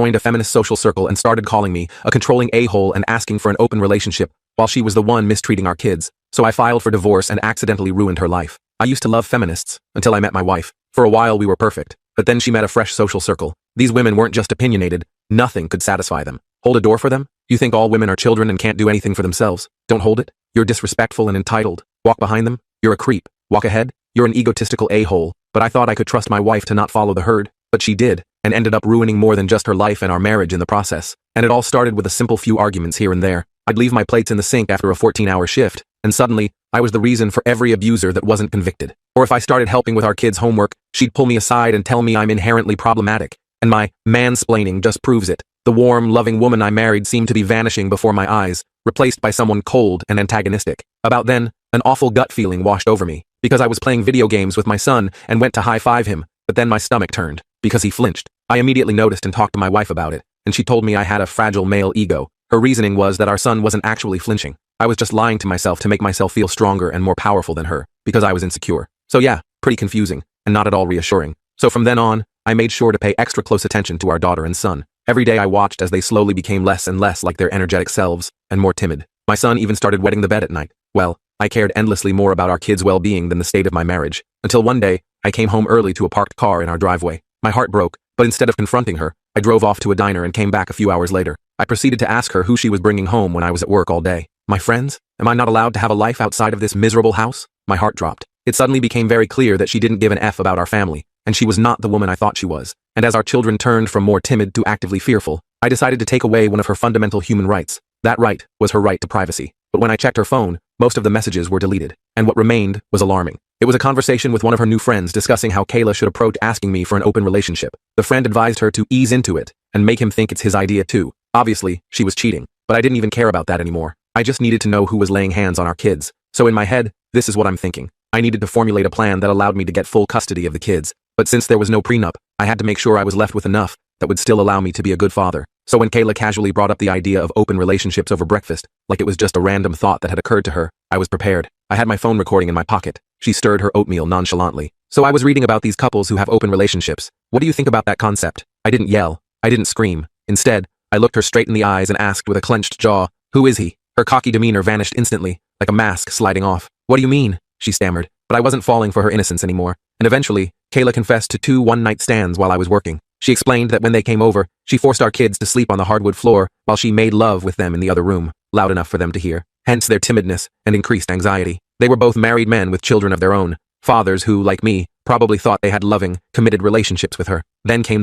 joined a feminist social circle and started calling me a controlling a-hole and asking for an open relationship, while she was the one mistreating our kids. So I filed for divorce and accidentally ruined her life. I used to love feminists, until I met my wife. For a while we were perfect, but then she met a fresh social circle. These women weren't just opinionated, nothing could satisfy them. Hold a door for them? You think all women are children and can't do anything for themselves? Don't hold it? You're disrespectful and entitled. Walk behind them? You're a creep. Walk ahead? You're an egotistical a-hole. But I thought I could trust my wife to not follow the herd, but she did, and ended up ruining more than just her life and our marriage in the process. And it all started with a simple few arguments here and there. I'd leave my plates in the sink after a 14-hour shift, and suddenly, I was the reason for every abuser that wasn't convicted. Or if I started helping with our kids' homework, she'd pull me aside and tell me I'm inherently problematic. And my mansplaining just proves it. The warm, loving woman I married seemed to be vanishing before my eyes, replaced by someone cold and antagonistic. About then, an awful gut feeling washed over me, because I was playing video games with my son and went to high-five him, but then my stomach turned, because he flinched. I immediately noticed and talked to my wife about it, and she told me I had a fragile male ego. Her reasoning was that our son wasn't actually flinching. I was just lying to myself to make myself feel stronger and more powerful than her, because I was insecure. So yeah, pretty confusing, and not at all reassuring. So from then on, I made sure to pay extra close attention to our daughter and son. Every day I watched as they slowly became less and less like their energetic selves, and more timid. My son even started wetting the bed at night. Well, I cared endlessly more about our kids' well-being than the state of my marriage, until one day, I came home early to a parked car in our driveway. My heart broke, but instead of confronting her, I drove off to a diner and came back a few hours later. I proceeded to ask her who she was bringing home when I was at work all day. My friends? Am I not allowed to have a life outside of this miserable house? My heart dropped. It suddenly became very clear that she didn't give an F about our family, and she was not the woman I thought she was. And as our children turned from more timid to actively fearful, I decided to take away one of her fundamental human rights. That right was her right to privacy. But when I checked her phone, most of the messages were deleted, and what remained was alarming. It was a conversation with one of her new friends discussing how Kayla should approach asking me for an open relationship. The friend advised her to ease into it and make him think it's his idea too. Obviously, she was cheating, but I didn't even care about that anymore. I just needed to know who was laying hands on our kids. So in my head, this is what I'm thinking. I needed to formulate a plan that allowed me to get full custody of the kids, but since there was no prenup, I had to make sure I was left with enough that would still allow me to be a good father. So when Kayla casually brought up the idea of open relationships over breakfast, like it was just a random thought that had occurred to her, I was prepared. I had my phone recording in my pocket. She stirred her oatmeal nonchalantly. So I was reading about these couples who have open relationships. What do you think about that concept? I didn't yell. I didn't scream. Instead, I looked her straight in the eyes and asked with a clenched jaw, "Who is he?" Her cocky demeanor vanished instantly, like a mask sliding off. "What do you mean?" she stammered. But I wasn't falling for her innocence anymore. And eventually, Kayla confessed to 2 one-night stands while I was working. She explained that when they came over, she forced our kids to sleep on the hardwood floor while she made love with them in the other room, loud enough for them to hear. Hence their timidness and increased anxiety. They were both married men with children of their own, fathers who, like me, probably thought they had loving, committed relationships with her. Then came